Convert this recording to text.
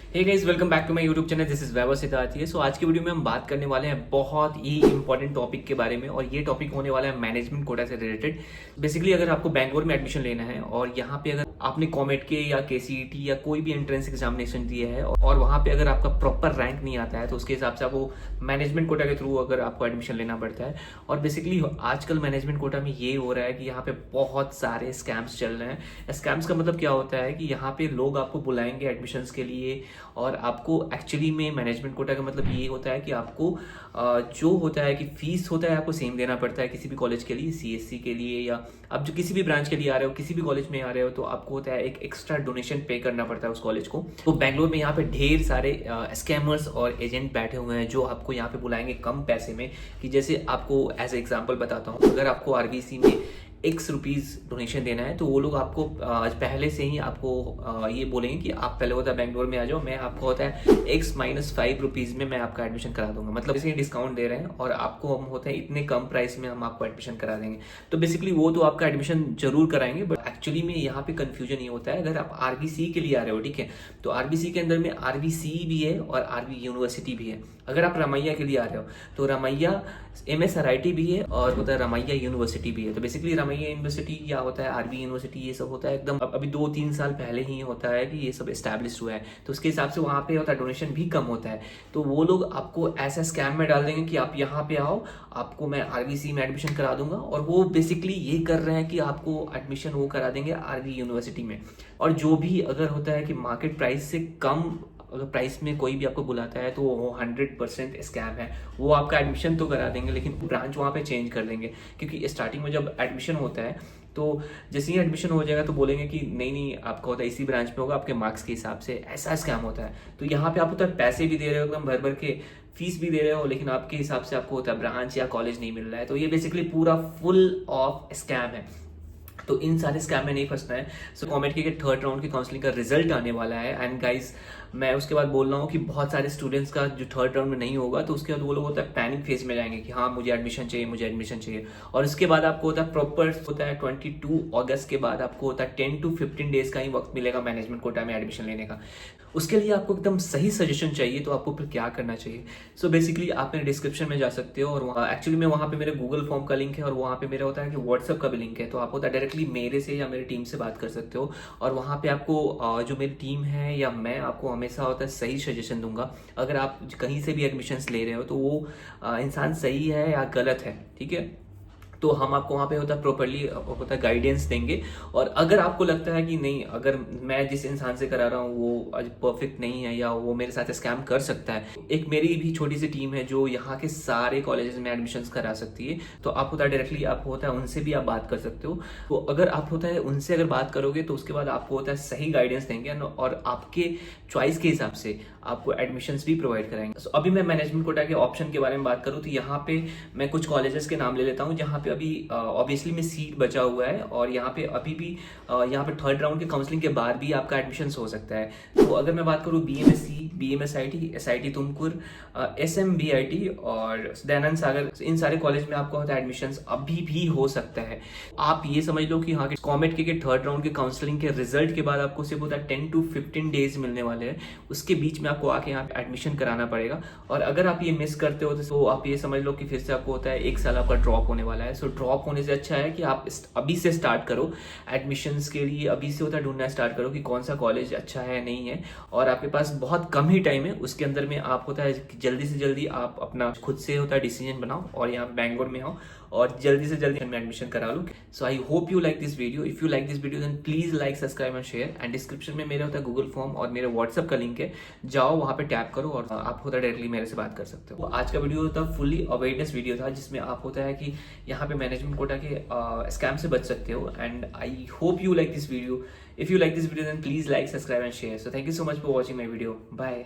Hey guys, welcome back to my YouTube channel. This is Vaibhav Siddharthi. So आज की video में हम बात करने वाले हैं बहुत ही इंपॉर्टेंट टॉपिक के बारे में, और ये टॉपिक होने वाला है मैनेजमेंट कोटा से रिलेटेड। बेसिकली अगर आपको बैंगलोर में एडमिशन लेना है और यहाँ पे अगर आपने कॉमेट के या केसीईटी या कोई भी एंट्रेंस एग्जामिनेशन दिया है और वहाँ पे अगर आपका प्रॉपर रैंक नहीं आता है तो उसके हिसाब से आपको मैनेजमेंट कोटा के थ्रू अगर आपको एडमिशन लेना पड़ता है। और बेसिकली आजकल मैनेजमेंट कोटा में ये हो रहा है कि यहाँ पे बहुत सारे स्कैम्स चल रहे हैं। स्कैम्स का मतलब क्या होता है कि यहाँ पे लोग आपको बुलाएंगे एडमिशन्स के लिए, और आपको एक्चुअली में मैनेजमेंट कोटा का मतलब ये होता है कि आपको जो होता है कि फीस होता है आपको सेम देना पड़ता है किसी भी कॉलेज के लिए, सीएससी के लिए, या आप जो किसी भी ब्रांच के लिए आ रहे हो, किसी भी कॉलेज में आ रहे हो, तो आपको होता है एक एक्स्ट्रा डोनेशन पे करना पड़ता है उस कॉलेज को। तो बैंगलोर में यहाँ पे ढेर सारे स्कैमर्स और एजेंट बैठे हुए हैं जो आपको यहाँ पे बुलाएंगे कम पैसे में। कि जैसे आपको एज एग्जाम्पल बताता हूँ, अगर आपको आरबीसी में ₹X डोनेशन देना है तो वो लोग आपको पहले से ही आपको ये बोलेंगे कि आप पहले होता है बैंगलोर में आ जाओ, मैं आपको होता है X-5 में मैं आपका एडमिशन करा दूंगा। मतलब इसे डिस्काउंट दे रहे हैं और आपको हम होता है इतने कम प्राइस में हम आपको एडमिशन करा देंगे। तो बेसिकली वो तो आपका एडमिशन जरूर कराएंगे, बट एक्चुअली में यहाँ पे कंफ्यूजन ये होता है। अगर आप आरबीसी के लिए आ रहे हो, ठीक है, तो आरबीसी के अंदर में आरबीसी भी है और आरबी यूनिवर्सिटी भी है। अगर आप रमैया के लिए आ रहे हो तो रमैया MSRIT भी है और होता है रमैया यूनिवर्सिटी भी है। तो बेसिकली रमैया यूनिवर्सिटी या होता है आरबी यूनिवर्सिटी, ये सब होता है एकदम अभी 2-3 साल पहले ही होता है कि ये सब एस्टैब्लिश हुआ है, तो उसके हिसाब से वहाँ पे होता है डोनेशन भी कम होता है। तो वो लोग आपको ऐसा स्कैम में डाल देंगे कि आप यहाँ पे आओ, आपको मैं आरबीसी में एडमिशन करा दूंगा, और वो बेसिकली ये कर रहे हैं कि आपको एडमिशन वो करा देंगे आरबी यूनिवर्सिटी में। और जो भी अगर होता है कि मार्केट प्राइस से कम अगर प्राइस में कोई भी आपको बुलाता है तो वो 100% स्कैम है। वो आपका एडमिशन तो करा देंगे लेकिन ब्रांच वहाँ पे चेंज कर देंगे, क्योंकि स्टार्टिंग में जब एडमिशन होता है तो जैसे ही एडमिशन हो जाएगा तो बोलेंगे कि नहीं नहीं, आपका होता है इसी ब्रांच में होगा आपके मार्क्स के हिसाब से। ऐसा स्कैम होता है। तो यहाँ पे आप होता है पैसे भी दे रहे हो एकदम भर भर के, फीस भी दे रहे हो, लेकिन आपके हिसाब से आपको होता है ब्रांच या कॉलेज नहीं मिल रहा है। तो ये बेसिकली पूरा फुल ऑफ स्कैम है। तो इन सारे स्कैम में नहीं फंसना है। सो कॉमेट के 3rd राउंड की काउंसलिंग का रिजल्ट आने वाला है, एंड गाइज मैं उसके बाद बोल रहा हूँ कि बहुत सारे स्टूडेंट्स का जो 3rd राउंड में नहीं होगा तो उसके बाद वो लोग होता है पैनिक फेज में जाएंगे कि हाँ मुझे एडमिशन चाहिए, मुझे एडमिशन चाहिए। और उसके बाद आपको होता है प्रॉपर होता है 22 अगस्त के बाद आपको होता है 10 to 15 डेज का ही वक्त मिलेगा मैनेजमेंट कोटा में एडमिशन लेने का। उसके लिए आपको एकदम सही सजेशन चाहिए तो आपको फिर क्या करना चाहिए। सो बेसिकली आप मेरे डिस्क्रिप्शन में जा सकते हो, और वहाँ एक्चुअली में वहाँ पे मेरे गूगल फॉर्म का लिंक है और वहाँ पे मेरा होता है कि व्हाट्सअप का भी लिंक है। तो आप होता है डायरेक्टली मेरे से या मेरी टीम से बात कर सकते हो, और वहाँ पे आपको जो मेरी टीम है या मैं आपको हमेशा होता है सही सजेशन दूंगा। अगर आप कहीं से भी एडमिशन्स ले रहे हो तो वो इंसान सही है या गलत है, ठीक है, तो हम आपको वहाँ पे होता है प्रॉपरली होता है गाइडेंस देंगे। और अगर आपको लगता है कि नहीं, अगर मैं जिस इंसान से करा रहा हूँ वो आज परफेक्ट नहीं है या वो मेरे साथ स्कैम कर सकता है, एक मेरी भी छोटी सी टीम है जो यहाँ के सारे कॉलेजेस में एडमिशन्स करा सकती है। तो आप होता है डायरेक्टली आप होता है उनसे भी आप बात कर सकते हो। तो अगर आप होता है उनसे अगर बात करोगे तो उसके बाद आपको होता है सही गाइडेंस देंगे और आपके चॉइस के हिसाब से आपको एडमिशन्स भी प्रोवाइड कराएंगे। So, अभी मैं मैनेजमेंट कोटा के ऑप्शन के बारे में बात करूँ तो यहाँ पे मैं कुछ कॉलेजेस के नाम ले लेता हूँ जहाँ पे अभी ऑब्वियसली में सीट बचा हुआ है, और यहाँ पे अभी भी यहाँ पे 3rd राउंड के काउंसलिंग के बाद भी आपका एडमिशन हो सकता है। तो अगर मैं बात करूँ BMSC, BMSIT, SIT Tumkur, SMBIT और दयानंद सागर, इन सारे कॉलेज में आपको होता है एडमिशन अभी भी हो सकता है। आप ये समझ लो कि हाँ कॉमेट के 3rd राउंड के काउंसलिंग के रिजल्ट के बाद आपको सिर्फ होता है 10 to 15 डेज मिलने वाले हैं। उसके बीच में आपको आके यहाँ एडमिशन कराना पड़ेगा, और अगर आप ये मिस करते हो तो आप ये समझ लो कि फिर से आपको होता है 1 साल आपका ड्रॉप होने वाला है। सो ड्रॉप होने से अच्छा है कि आप अभी से स्टार्ट करो एडमिशन्स के लिए, अभी से होता है ढूंढना स्टार्ट करो कि कौन सा कॉलेज अच्छा है नहीं है। और आपके पास बहुत कम ही टाइम है, उसके अंदर में आप होता है जल्दी से जल्दी आप अपना खुद से होता है डिसीजन बनाओ और यहाँ बैंगलोर में आओ और जल्दी से जल्दी मैं एडमिशन करा लूँ। So I hope you like this video. If you like this video then please like, subscribe and share. And description में मेरा होता है गूगल फॉर्म और मेरे व्हाट्सअप का लिंक है, जाओ वहाँ पे टैप करो और आप होता है डायरेक्टली मेरे से बात कर सकते हो। आज का वीडियो होता है फुली अवेयरनेस वीडियो था, जिसमें आप होता है कि यहाँ पे मैनेजमेंट कोटा के स्कैम से बच सकते हो। And I hope you like this video. If you like this video then please like, subscribe and share. So thank you so much for watching my video. Bye.